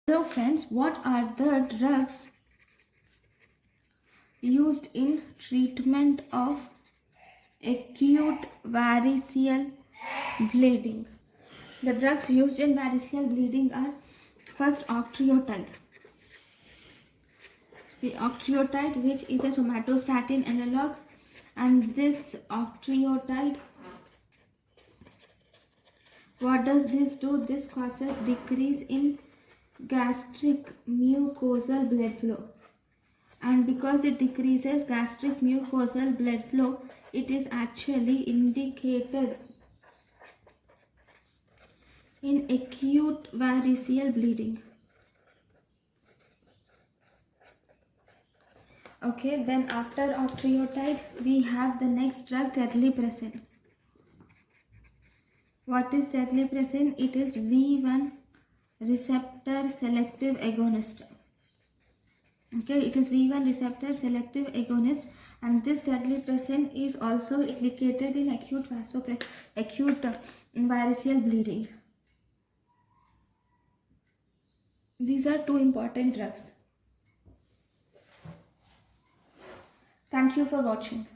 Hello friends, what are the drugs used in treatment of acute variceal bleeding? The drugs used in variceal bleeding are first octreotide. The octreotide, which is a somatostatin analog, and this octreotide, what does this do? This causes decrease in gastric mucosal blood flow. And because it decreases gastric mucosal blood flow, it is actually indicated in acute variceal bleeding. Okay, then after octreotide, we have the next drug, terlipressin. What is terlipressin? It is V1 receptor selective agonist. Okay, it is V1 receptor selective agonist, and this terlipressin is also indicated in acute variceal bleeding. These are two important drugs. Thank you for watching.